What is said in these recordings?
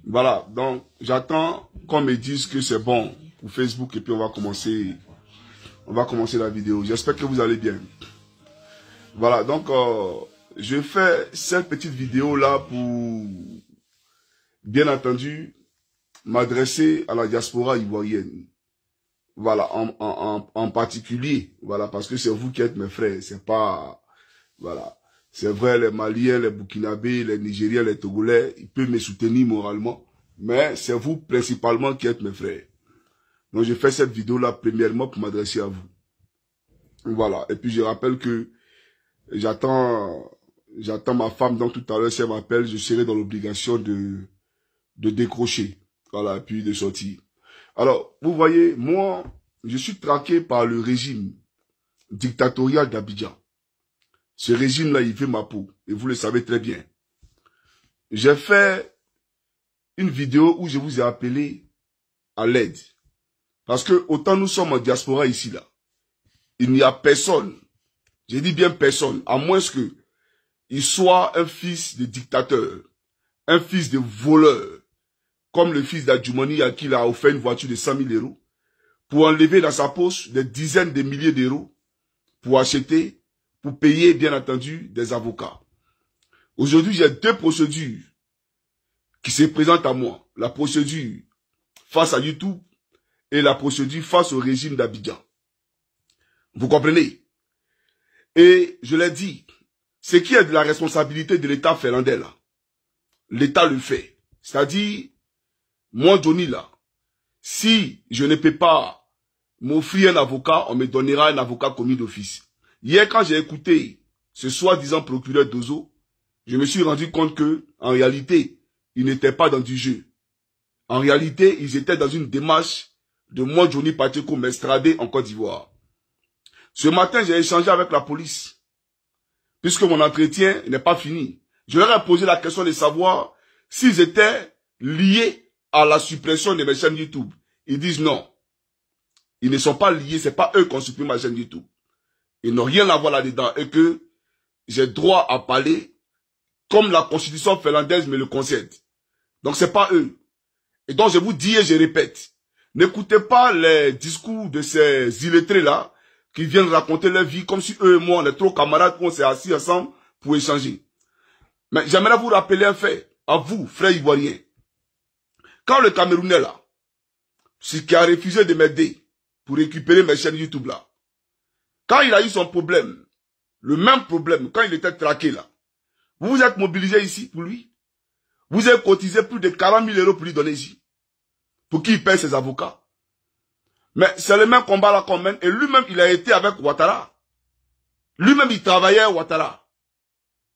Voilà, donc j'attends qu'on me dise que c'est bon pour Facebook et puis on va commencer la vidéo. J'espère que vous allez bien. Voilà, donc je fais cette petite vidéo là pour, bien entendu, m'adresser à la diaspora ivoirienne. Voilà, en particulier, voilà, parce que c'est vous qui êtes mes frères, c'est pas, voilà. C'est vrai, les Maliens, les Burkinabés, les Nigériens, les Togolais, ils peuvent me soutenir moralement, mais c'est vous principalement qui êtes mes frères. Donc je fais cette vidéo là premièrement pour m'adresser à vous. Voilà, et puis je rappelle que j'attends ma femme, donc tout à l'heure, si elle m'appelle, je serai dans l'obligation de décrocher, voilà, et puis de sortir. Alors, vous voyez, moi, je suis traqué par le régime dictatorial d'Abidjan. Ce régime-là, il fait ma peau, et vous le savez très bien. J'ai fait une vidéo où je vous ai appelé à l'aide. Parce que autant nous sommes en diaspora ici, là, il n'y a personne, je dis bien personne, à moins que il soit un fils de dictateur, un fils de voleur, comme le fils d'Adjoumani à qui il a offert une voiture de 100 000 euros, pour enlever dans sa poche des dizaines de milliers d'euros, pour acheter, pour payer, bien entendu, des avocats. Aujourd'hui, j'ai deux procédures qui se présentent à moi. La procédure face à YouTube et la procédure face au régime d'Abidjan. Vous comprenez? Et je l'ai dit, ce qui est de la responsabilité de l'État finlandais là, l'État le fait. C'est-à-dire, moi, Johnny, là, si je ne peux pas m'offrir un avocat, on me donnera un avocat commis d'office. Hier, quand j'ai écouté ce soi-disant procureur Dozo, je me suis rendu compte que, en réalité, ils n'étaient pas dans du jeu. En réalité, ils étaient dans une démarche de moi, Johnny Pacheco, m'extrader en Côte d'Ivoire. Ce matin, j'ai échangé avec la police, puisque mon entretien n'est pas fini. Je leur ai posé la question de savoir s'ils étaient liés à la suppression de mes chaînes YouTube. Ils disent non. Ils ne sont pas liés, c'est pas eux qui ont supprimé ma chaîne YouTube. Ils n'ont rien à voir là-dedans et que j'ai droit à parler comme la constitution finlandaise me le concède. Donc c'est pas eux. Et donc je vous dis et je répète, n'écoutez pas les discours de ces illettrés-là qui viennent raconter leur vie comme si eux et moi on est trop camarades, qu'on s'est assis ensemble pour échanger. Mais j'aimerais vous rappeler un fait, à vous, frères ivoiriens. Quand le Camerounais là, ce qui a refusé de m'aider pour récupérer mes chaînes YouTube là, quand il a eu son problème, le même problème, quand il était traqué là, vous vous êtes mobilisé ici pour lui. Vous avez cotisé plus de 40 000 euros pour lui donner ici. Pour qu'il paye ses avocats. Mais c'est le même combat là qu'on mène. Et lui-même, il a été avec Ouattara. Lui-même, il travaillait à Ouattara.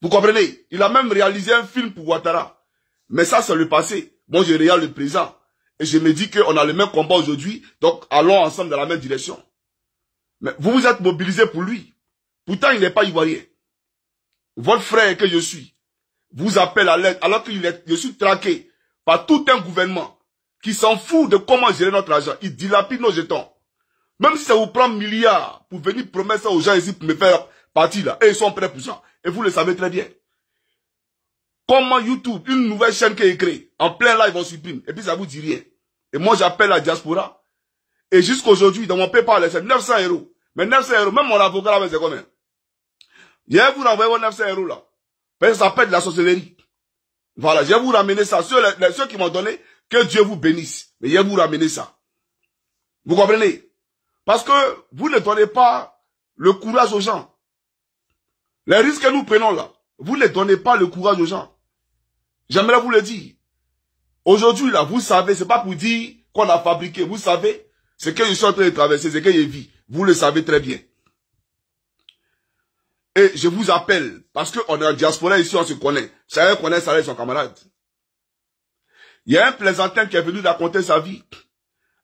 Vous comprenez? Il a même réalisé un film pour Ouattara. Mais ça, c'est le passé. Moi, je regarde le présent. Et je me dis qu'on a le même combat aujourd'hui. Donc, allons ensemble dans la même direction. Mais vous vous êtes mobilisé pour lui. Pourtant, il n'est pas ivoirien. Votre frère que je suis vous appelle à l'aide alors que je suis traqué par tout un gouvernement qui s'en fout de comment gérer notre argent. Il dilapide nos jetons. Même si ça vous prend milliards pour venir promettre ça aux gens ici pour me faire partie là. Et ils sont prêts pour ça. Et vous le savez très bien. Comment YouTube, une nouvelle chaîne qui est créée, en plein live, on supprime. Et puis ça vous dit rien. Et moi, j'appelle la diaspora. Et jusqu'aujourd'hui, dans mon PayPal, c'est 900 euros. Mais 900 euros, même mon avocat là, c'est combien? Je vais vous renvoyer vos 900 euros là. Parce que ça s'appelle de la sorcellerie. Voilà, je vais vous ramener ça. Ceux qui m'ont donné, que Dieu vous bénisse. Mais je vais vous ramener ça. Vous comprenez? Parce que vous ne donnez pas le courage aux gens. Les risques que nous prenons là, vous ne donnez pas le courage aux gens. J'aimerais vous le dire. Aujourd'hui là, vous savez, c'est pas pour dire qu'on a fabriqué. Vous savez, ce que je suis en train de traverser, ce que je vis. Vous le savez très bien. Et je vous appelle, parce qu'on est en diaspora ici, on se connaît. Chacun connaît ça avec son camarade. Il y a un plaisantin qui est venu raconter sa vie.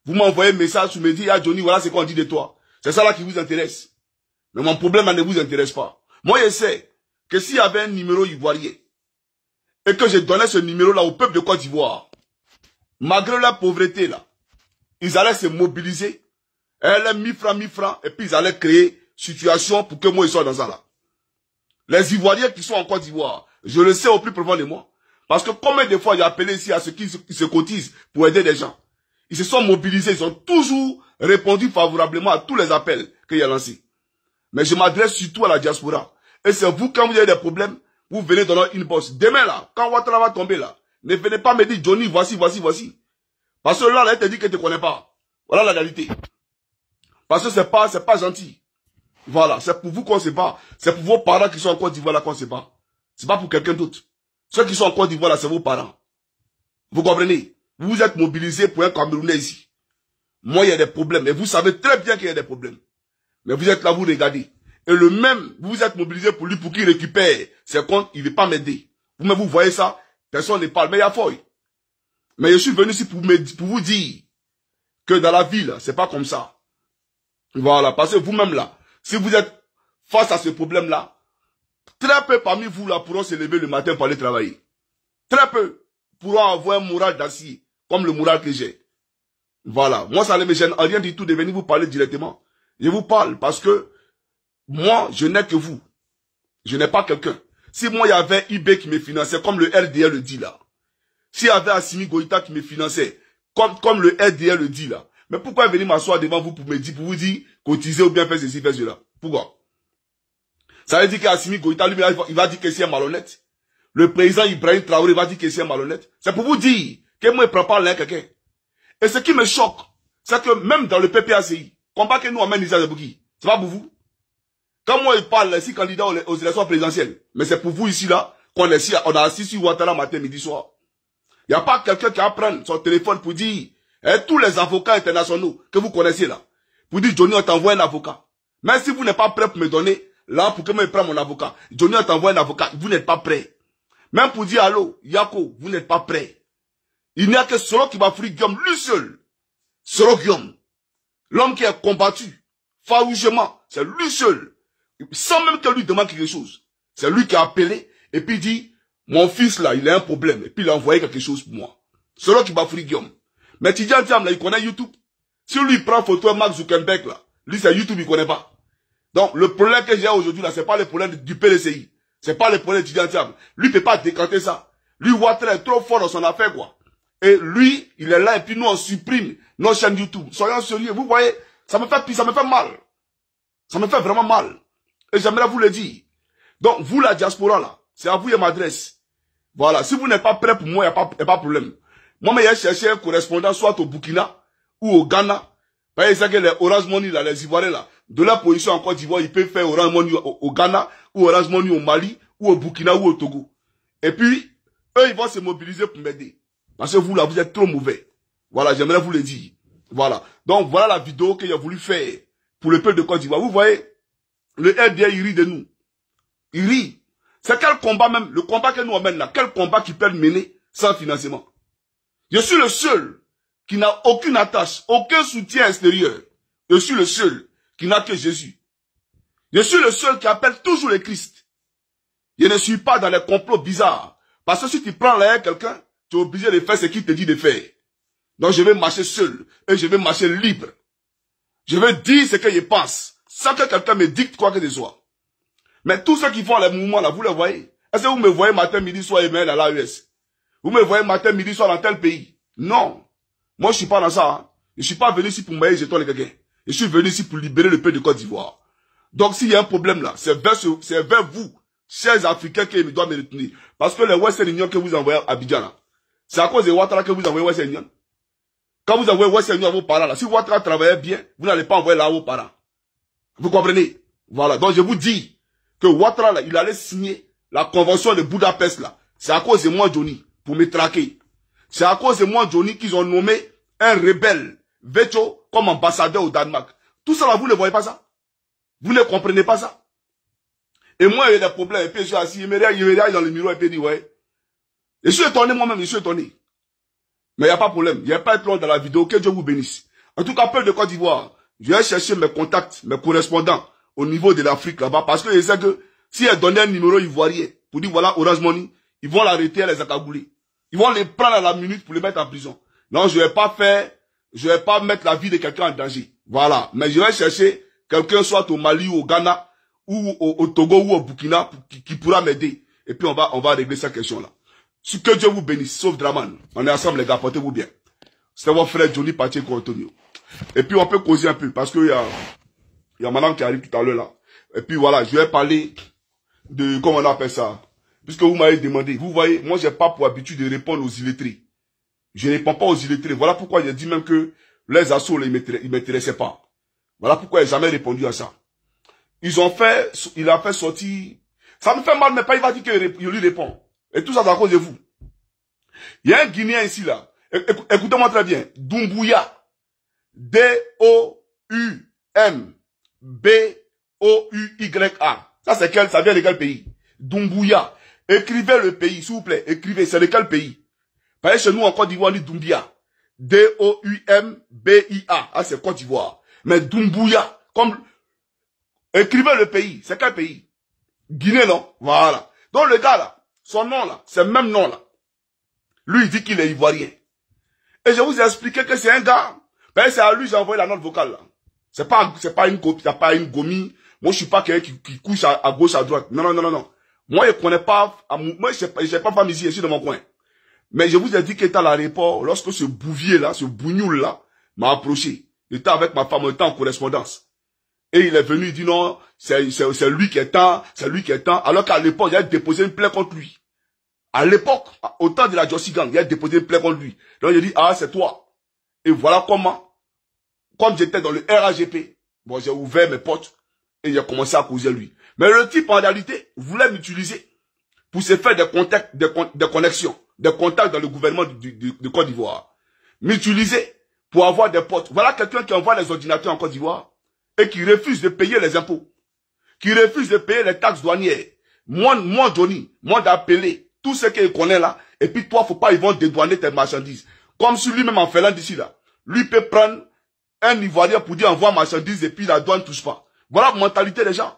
Vous m'envoyez un message, vous me dites, ah Johnny, voilà ce qu'on dit de toi. C'est ça là qui vous intéresse. Mais mon problème ne vous intéresse pas. Moi, je sais que s'il y avait un numéro ivoirien, et que je donnais ce numéro là au peuple de Côte d'Ivoire, malgré la pauvreté là, ils allaient se mobiliser, et allaient 1000 francs, et puis ils allaient créer situation pour que moi, je sois dans ça là. Les Ivoiriens qui sont en Côte d'Ivoire, je le sais au plus profond de moi. Parce que combien de fois j'ai appelé ici à ceux qui se cotisent pour aider des gens. Ils se sont mobilisés, ils ont toujours répondu favorablement à tous les appels qu'il a lancés. Mais je m'adresse surtout à la diaspora. Et c'est vous, quand vous avez des problèmes, vous venez dans notre inbox. Demain là, quand Ouattara va tomber là, ne venez pas me dire Johnny, voici. Parce que là, il te dit que tu ne connais pas. Voilà la réalité. Parce que c'est pas gentil. Voilà, c'est pour vous qu'on ne sait pas. C'est pour vos parents qui sont en Côte d'Ivoire là qu'on ne sait pas. C'est pas pour quelqu'un d'autre. Ceux qui sont en Côte d'Ivoire là, c'est vos parents. Vous comprenez? Vous vous êtes mobilisés pour un Camerounais ici. Moi, il y a des problèmes. Et vous savez très bien qu'il y a des problèmes. Mais vous êtes là, vous regardez. Et le même, vous vous êtes mobilisés pour lui, pour qu'il récupère ses comptes, il ne veut pas m'aider. Vous-même, vous voyez ça, personne ne parle. Mais il y a fouille. Mais je suis venu ici pour vous dire que dans la vie, là, c'est pas comme ça. Voilà, parce que vous-même là, si vous êtes face à ce problème-là, très peu parmi vous là pourront se lever le matin pour aller travailler. Très peu pourront avoir un moral d'acier, comme le moral que j'ai. Voilà, moi ça ne me gêne rien du tout de venir vous parler directement. Je vous parle parce que moi, je n'ai que vous. Je n'ai pas quelqu'un. Si moi, il y avait IB qui me finançait, comme le RDL le dit là. S'il y avait Assimi Goïta qui me finançait, comme le RDL le dit là. Mais pourquoi venir m'asseoir devant vous pour me dire, pour vous dire, cotiser ou bien faire ceci, faire cela? Pourquoi? Ça veut dire qu'Assimi Goïta, lui, il va dire que c'est un malhonnête. Le président Ibrahim Traoré va dire que c'est un malhonnête. C'est pour vous dire que moi, je ne prends pas l'un quelqu'un. Et ce qui me choque, c'est que même dans le PPACI, combat que nous on mène ici à Zebouki, c'est pas pour vous. Quand moi, je parle ici, candidat aux élections présidentielles, mais c'est pour vous ici, là, qu'on est ici, on a assis sur Ouattara matin, midi, soir. Il n'y a pas quelqu'un qui va prendre son téléphone pour dire, tous les avocats internationaux que vous connaissez là, pour dire, Johnny, on t'envoie un avocat. Même si vous n'êtes pas prêt pour me donner, là, pour que moi je prenne mon avocat, Johnny, on t'envoie un avocat, vous n'êtes pas prêt. Même pour dire, allô, Yako, vous n'êtes pas prêt. Il n'y a que Soro qui va frire Guillaume, lui seul. Soro Guillaume. L'homme qui a combattu, farouchement, c'est lui seul. Sans même que lui demande quelque chose. C'est lui qui a appelé, et puis dit, mon fils là, il a un problème. Et puis il a envoyé quelque chose pour moi. Soro qui va frire Guillaume. Mais Tidjane Thiam là, il connaît YouTube. Si lui prend photo à Mark Zuckerberg là, lui c'est YouTube, il connaît pas. Donc le problème que j'ai aujourd'hui là, c'est pas le problème du PDCI. C'est pas le problème de Tidjane Thiam. Lui peut pas décanter ça. Lui Ouattara est trop fort dans son affaire quoi. Et lui, il est là et puis nous on supprime nos chaînes YouTube. Soyons sérieux, vous voyez, ça me fait mal. Ça me fait vraiment mal. Et j'aimerais vous le dire. Donc vous la diaspora là, c'est à vous je m'adresse. Voilà, si vous n'êtes pas prêt pour moi, il n'y a pas de problème. Moi, mais j'ai cherché un correspondant soit au Burkina ou au Ghana. Par exemple, les Orange Money, là, les Ivoiriens, là, de leur position en Côte d'Ivoire, ils peuvent faire Orange Money au Ghana, ou Orange Money au Mali, ou au Burkina, ou au Togo. Et puis, eux, ils vont se mobiliser pour m'aider. Parce que vous, là, vous êtes trop mauvais. Voilà, j'aimerais vous le dire. Voilà. Donc, voilà la vidéo que j'ai voulu faire pour le peuple de Côte d'Ivoire. Vous voyez, le RDA, il rit de nous. Il rit. C'est quel combat même, le combat que nous on mène là, quel combat qui peut mener sans financement? Je suis le seul qui n'a aucune attache, aucun soutien extérieur. Je suis le seul qui n'a que Jésus. Je suis le seul qui appelle toujours le Christ. Je ne suis pas dans les complots bizarres. Parce que si tu prends là quelqu'un, tu es obligé de faire ce qu'il te dit de faire. Donc je vais marcher seul et je vais marcher libre. Je vais dire ce que je pense, sans que quelqu'un me dicte quoi que ce soit. Mais tous ceux qui font les mouvements là, vous les voyez. Est-ce que vous me voyez matin, midi, soir et même à l'AES? Vous me voyez matin, midi, soir dans tel pays? Non. Moi, je suis pas dans ça. Hein. Je suis pas venu ici pour m'aider jeton les quelqu'un. Je suis venu ici pour libérer le peuple de Côte d'Ivoire. Donc, s'il y a un problème là, c'est vers vous, chers Africains, qui doivent me retenir. Parce que les Western Union que vous envoyez à Abidjan là, c'est à cause de Ouattara que vous envoyez Western Union. Quand vous envoyez Western Union à vos parents là, si Ouattara travaillait bien, vous n'allez pas envoyer là à vos parents. Vous comprenez? Voilà. Donc, je vous dis que Ouattara là, il allait signer la convention de Budapest là. C'est à cause de moi, Johnny, pour me traquer. C'est à cause de moi, Johnny, qu'ils ont nommé un rebelle, Vecho, comme ambassadeur au Danemark. Tout ça là, vous ne voyez pas ça? Vous ne comprenez pas ça? Et moi, il y a des problèmes. Et puis, je suis assis, il me regarde dans le miroir et puis il dit, ouais. Et je suis étonné moi-même, je suis étonné. Mais il n'y a pas de problème. Il n'y a pas de long dans la vidéo. Que Dieu vous bénisse. En tout cas, peuple de Côte d'Ivoire, je vais chercher mes contacts, mes correspondants au niveau de l'Afrique là-bas. Parce que je sais que si elle donnait un numéro ivoirien pour dire voilà Orange Money, ils vont l'arrêter et les accabouler. Ils vont les prendre à la minute pour les mettre en prison. Non, je vais pas mettre la vie de quelqu'un en danger. Voilà. Mais je vais chercher quelqu'un soit au Mali ou au Ghana ou au Togo ou au Burkina qui pourra m'aider. Et puis on va régler cette question-là. Que Dieu vous bénisse, sauf Draman. On est ensemble, les gars, portez-vous bien. C'était votre frère Johnny Pacheco Antonio. Et puis, on peut causer un peu, parce qu'il y a madame qui arrive tout à l'heure là. Et puis, voilà, je vais parler de, comment on appelle ça. Puisque vous m'avez demandé. Vous voyez, moi, j'ai pas pour habitude de répondre aux illettrés. Je ne réponds pas aux illettrés. Voilà pourquoi j'ai dit même que les assauts, ils m'intéressaient pas. Voilà pourquoi j'ai jamais répondu à ça. Il a fait sortir. Ça me fait mal, mais pas il va dire que je lui réponds. Et tout ça, c'est à cause de vous. Il y a un Guinéen ici, là. Écoutez-moi très bien. Doumbouya. D-O-U-M-B-O-U-Y-A. Ça, c'est quel, ça vient de quel pays? Doumbouya. Écrivez le pays, s'il vous plaît. Écrivez, c'est de quel pays? Parce que chez nous, en Côte d'Ivoire, on dit Doumbia. D-O-U-M-B-I-A. Ah, c'est Côte d'Ivoire. Mais Doumbouya, comme, écrivez le pays. C'est quel pays? Guinée, non? Voilà. Donc, le gars, là, son nom, là, c'est le même nom, là. Lui, il dit qu'il est ivoirien. Et je vous ai expliqué que c'est un gars. Ben, c'est à lui, j'ai envoyé la note vocale, là. C'est pas une copie, c'est pas une gomie. Moi, je suis pas quelqu'un qui couche à gauche, à droite. Non, non, non, non, non. Moi, je connais pas, moi, j'ai pas femme ici, je suis dans mon coin. Mais je vous ai dit qu'il était à l'aéroport, lorsque ce bouvier là, ce bougnoul là, m'a approché. Il était avec ma femme, on était en correspondance. Et il est venu, il dit non, c'est lui qui est temps, c'est lui qui est temps. Alors qu'à l'époque, il a déposé une plainte contre lui. À l'époque, au temps de la Jossi Gang, il a déposé une plainte contre lui. Donc il dit, ah, c'est toi. Et voilà comment, comme j'étais dans le RAGP, bon, j'ai ouvert mes portes et j'ai commencé à causer lui. Mais le type, en réalité, voulait m'utiliser pour se faire des contacts, des connexions, des contacts dans le gouvernement de Côte d'Ivoire. M'utiliser pour avoir des potes. Voilà quelqu'un qui envoie les ordinateurs en Côte d'Ivoire et qui refuse de payer les impôts, qui refuse de payer les taxes douanières. Moi, Johnny, moi d'appeler tout ce qu'il connaît là, et puis toi, faut pas, ils vont dédouaner tes marchandises. Comme si lui-même en faisant d'ici là, lui peut prendre un Ivoirien pour dire envoie marchandises et puis la douane touche pas. Voilà la mentalité des gens.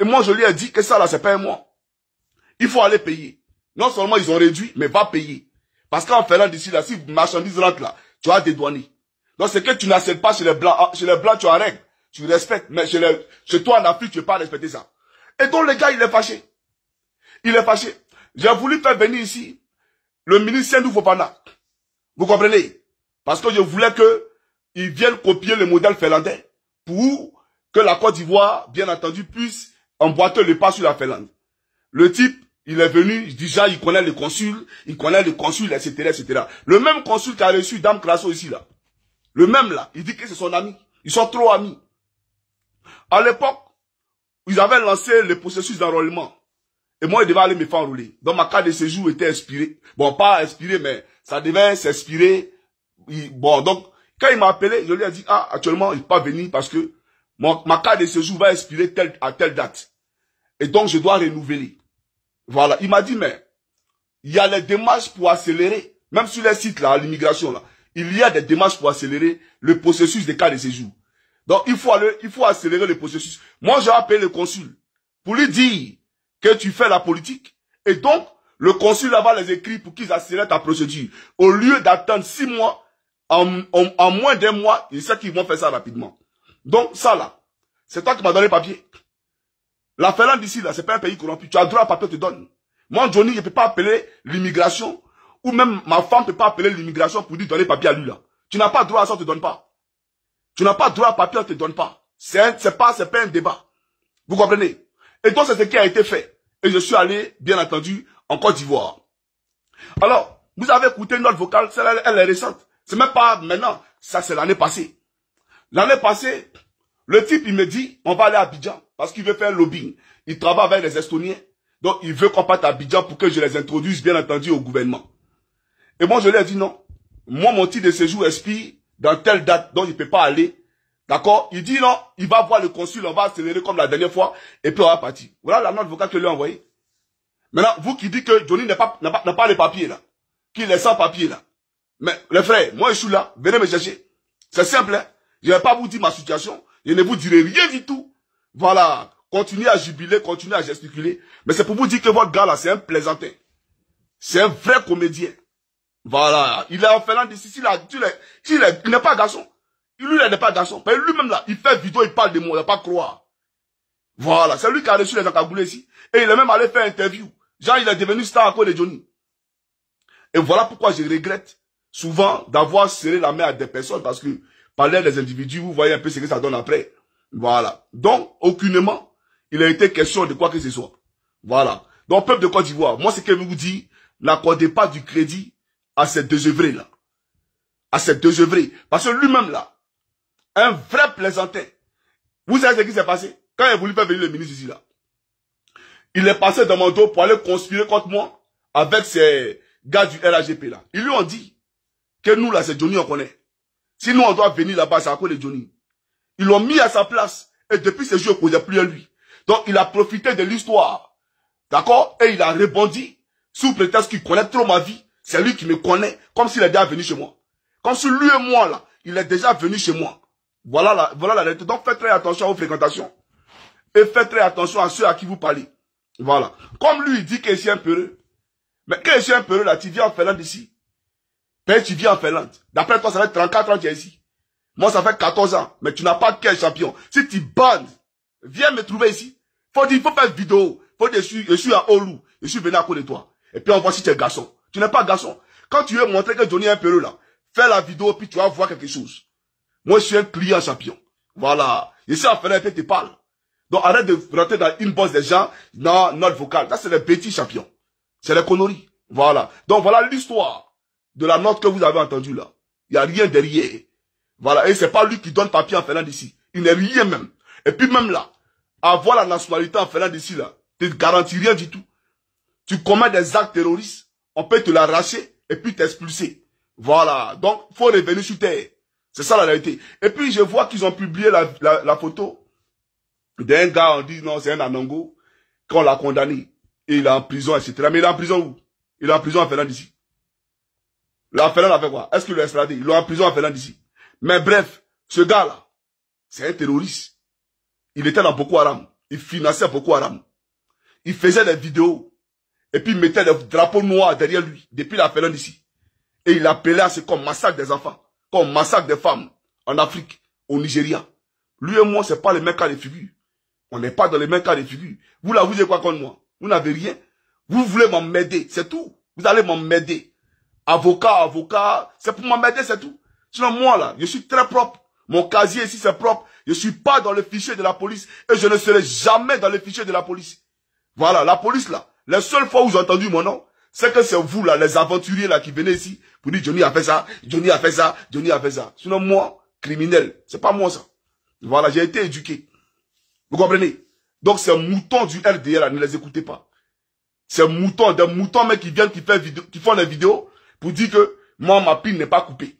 Et moi, je lui ai dit que ça là, c'est pas moi. Il faut aller payer. Non seulement ils ont réduit, mais va payer. Parce qu'en faisant d'ici là, si marchandises rentrent là, tu vas dédouaner. Donc c'est que tu n'acceptes pas chez les blancs. Chez les blancs, tu as règle. Tu respectes. Mais chez toi en Afrique, tu ne peux pas respecter ça. Et donc le gars, il est fâché. Il est fâché. J'ai voulu faire venir ici le ministre Sendou Fofana. Vous comprenez? Parce que je voulais qu'ils viennent copier le modèle finlandais pour que la Côte d'Ivoire, bien entendu, puisse emboîter le pas sur la Finlande. Le type, il est venu, déjà, il connaît le consul, etc., etc. Le même consul qui a reçu Dame Crasso ici, là. Le même, là. Il dit que c'est son ami. Ils sont trop amis. À l'époque, ils avaient lancé le processus d'enrôlement. Et moi, il devait aller me faire enrôler. Donc, ma carte de séjour était expirée. Bon, pas expirée, mais ça devait s'expirer. Bon, donc, quand il m'a appelé, je lui ai dit, ah, actuellement, il ne peut pas venir parce que ma carte de séjour va expirer à telle date. Et donc, je dois renouveler. Voilà. Il m'a dit, mais, il y a les démarches pour accélérer, même sur les sites, là, à l'immigration, là. Il y a des démarches pour accélérer le processus des cartes de séjour. Donc, il faut accélérer le processus. Moi, j'ai appelé le consul pour lui dire que tu fais la politique. Et donc, le consul là-bas les écrit pour qu'ils accélèrent ta procédure. Au lieu d'attendre 6 mois, en moins d'un mois, ils savent qu'ils vont faire ça rapidement. Donc, ça là, c'est toi qui m'as donné le papier. La Finlande ici, là, c'est pas un pays corrompu. Tu as droit à papier, te donne. Moi, Johnny, je ne peux pas appeler l'immigration, ou même ma femme ne peut pas appeler l'immigration pour lui donner papier à lui, là. Tu n'as pas droit à ça, on te donne pas. Tu n'as pas droit à papier, on te donne pas. C'est pas un débat. Vous comprenez? Et donc, c'est ce qui a été fait. Et je suis allé, bien entendu, en Côte d'Ivoire. Alors, vous avez écouté notre vocale, elle est récente. C'est même pas maintenant. Ça, c'est l'année passée. L'année passée, le type, il me dit, on va aller à Abidjan, parce qu'il veut faire un lobbying. Il travaille avec les Estoniens. Donc, il veut qu'on parte à Abidjan pour que je les introduise, bien entendu, au gouvernement. Et moi, je lui ai dit non. Moi, mon titre de séjour expire dans telle date, donc il ne peut pas aller. D'accord? Il dit non, il va voir le consul, on va accélérer comme la dernière fois, et puis on va partir. Voilà la note vocale que je lui ai envoyée. Maintenant, vous qui dites que Johnny n'a pas les papiers là, qu'il est sans papier là. Mais les frères, moi je suis là, venez me chercher. C'est simple, hein? Je ne vais pas vous dire ma situation, je ne vous dirai rien du tout. Voilà, continuez à jubiler, continuez à gesticuler. Mais c'est pour vous dire que votre gars là, c'est un plaisantin. C'est un vrai comédien. Voilà, il est en Finlande ici, il n'est pas garçon. Lui, il n'est pas garçon. Mais lui-même là, il fait vidéo, il parle de moi, il ne va pas croire. Voilà, c'est lui qui a reçu les encagoulés ici. Et il est même allé faire interview. Genre, il est devenu star à cause de Johnny. Et voilà pourquoi je regrette souvent d'avoir serré la main à des personnes, parce que parler des individus, vous voyez un peu ce que ça donne après. Voilà. Donc, aucunement, il a été question de quoi que ce soit. Voilà. Donc, peuple de Côte d'Ivoire, moi, ce que je vous dis, n'accordez pas du crédit à ces désœuvrés-là. À ces désœuvrés. Parce que lui-même, là, un vrai plaisantin. Vous savez ce qui s'est passé? Quand il a voulu faire venir le ministre ici, là, il est passé dans mon dos pour aller conspirer contre moi avec ces gars du RAGP, là. Ils lui ont dit que nous, là, c'est Johnny, on connaît. Si nous, on doit venir là-bas, c'est à cause de Johnny. Ils l'ont mis à sa place. Et depuis ce jour, il ne causait plus à lui. Donc, il a profité de l'histoire. D'accord? Et il a rebondi sous prétexte qu'il connaît trop ma vie. C'est lui qui me connaît, comme s'il est déjà venu chez moi. Comme si lui et moi, là, il est déjà venu chez moi. Voilà la réalité. Donc, faites très attention à vos fréquentations. Et faites très attention à ceux à qui vous parlez. Voilà. Comme lui, il dit que c'est un peureux. Mais quand je suis un peureux, là, tu viens en Finlande ici. Ben, tu viens en Finlande. D'après toi, ça fait 34 ans que tu es ici. Moi, ça fait 14 ans. Mais tu n'as pas quel champion. Si tu bandes, viens me trouver ici. Faut faire une vidéo. Faut dire, je suis à Olu. Je suis venu à cause de toi. Et puis, on voit si tu es garçon. Tu n'es pas garçon. Quand tu veux montrer que Johnny est un peureux, là, fais la vidéo, puis tu vas voir quelque chose. Moi, je suis un client champion. Voilà. Je suis en Finlande, et puis tu parles. Donc, arrête de rentrer dans une bosse des gens dans notre vocal. Ça, c'est les petits champions. C'est les conneries. Voilà. Donc, voilà l'histoire de la note que vous avez entendue là. Il n'y a rien derrière. Voilà. Et c'est pas lui qui donne papier en Finlande ici. Il n'est rien même. Et puis même là, avoir la nationalité en Finlande ici là, ne te garantit rien du tout. Tu commets des actes terroristes, on peut te l'arracher et puis t'expulser. Voilà. Donc, faut revenir sur terre. C'est ça la réalité. Et puis, je vois qu'ils ont publié la photo d'un gars, on dit non, c'est un Anongo, qu'on l'a condamné. Et il est en prison, etc. Mais il est en prison où? Il est en prison en Finlande ici. La Finlande a fait quoi? Est-ce qu'il l'a extradé? Il est en prison en Finlande ici. Mais bref, ce gars-là, c'est un terroriste. Il était dans Boko Haram. Il finançait Boko Haram. Il faisait des vidéos. Et puis il mettait des drapeaux noirs derrière lui, depuis la Finlande ici. Et il appelait à ce qu'on massacre des enfants, qu'on massacre des femmes en Afrique, au Nigeria. Lui et moi, c'est pas les mêmes cas de figure. On n'est pas dans les mêmes cas de figure. Vous là, vous avez quoi contre moi? Vous n'avez rien. Vous voulez m'emmerder, c'est tout. Vous allez m'emmerder. Avocat, c'est pour m'emmerder, c'est tout. Sinon, moi là, je suis très propre. Mon casier ici, c'est propre. Je suis pas dans le fichier de la police. Et je ne serai jamais dans le fichier de la police. Voilà, la police là. La seule fois où j'ai entendu mon nom, c'est que c'est vous là, les aventuriers là, qui venez ici, pour dire Johnny a fait ça, Johnny a fait ça, Johnny a fait ça. Sinon, moi, criminel, c'est pas moi ça. Voilà, j'ai été éduqué. Vous comprenez? Donc, ces moutons du RDR là, ne les écoutez pas. Ces moutons, des moutons mais qui viennent, qui font des vidéos pour dire que moi, ma pile n'est pas coupée.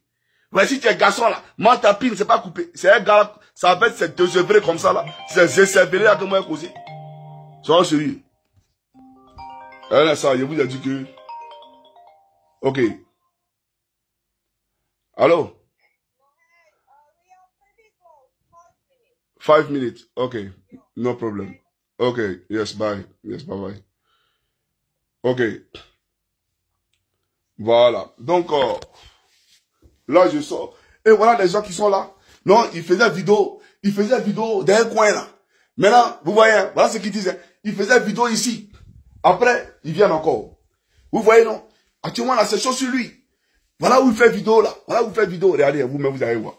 Mais si tu es garçon là, moi, ta pile, c'est pas coupée. C'est un gars, ça va être ces deux œuvrés comme ça là. Ces cervelés là que moi, j'ai causé. Soyons sérieux. Un instant, je vous ai dit que... Ok. Allô? 5 minutes. Ok. No problem. Ok. Yes, bye. Yes, bye bye. Ok. Voilà. Donc, là, je sors. Et voilà les gens qui sont là. Non, ils faisaient vidéo. Ils faisaient vidéo dans un coin là. Maintenant, vous voyez, voilà ce qu'ils disaient. Ils faisaient vidéo ici. Après, ils viennent encore. Vous voyez, non? Actuellement, là, c'est chaud sur lui. Voilà où il fait vidéo, là. Voilà où il fait vidéo. Regardez, vous-même, vous allez voir.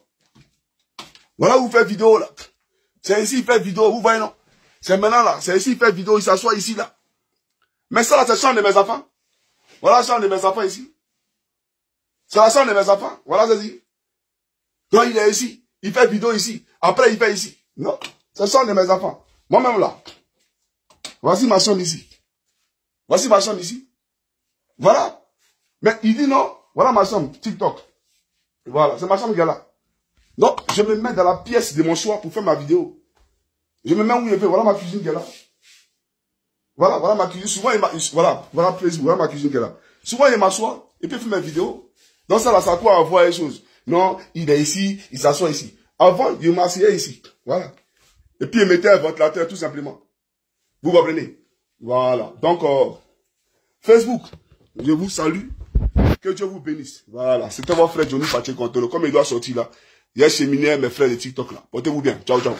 Voilà où il fait vidéo, là. C'est ici, il fait vidéo. Vous voyez, non? C'est maintenant, là. C'est ici, il fait vidéo. Il s'assoit ici, là. Mais ça, là, c'est la chambre de mes enfants. Voilà la chambre de mes enfants, ici. C'est la chambre de mes enfants. Voilà, c'est ici. Donc, il est ici. Il fait vidéo ici. Après, il fait ici. Non. C'est la chambre de mes enfants. Moi-même, là. Voici ma chambre ici. Voici ma chambre ici. Voilà. Mais il dit non. Voilà ma chambre. TikTok. Voilà. C'est ma chambre qui est là. Donc, je me mets dans la pièce de mon choix pour faire ma vidéo. Je me mets où je veux. Voilà ma cuisine qui est là. Voilà ma cuisine. Souvent, voilà Facebook. Voilà ma cuisine qui est là. Souvent, il m'assoit et puis il fait mes vidéos. Donc, ça là, ça quoi à voir les choses. Non, il est ici, il s'assoit ici. Avant, il m'asseyait ici. Voilà. Et puis, il mettait un ventilateur, tout simplement. Vous comprenez? Voilà. Donc, Facebook, je vous salue. Que Dieu vous bénisse. Voilà. C'était votre frère Johnny Pacheco. Comme il doit sortir là, il a cheminé mes frères de TikTok là. Portez-vous bien. Ciao, ciao.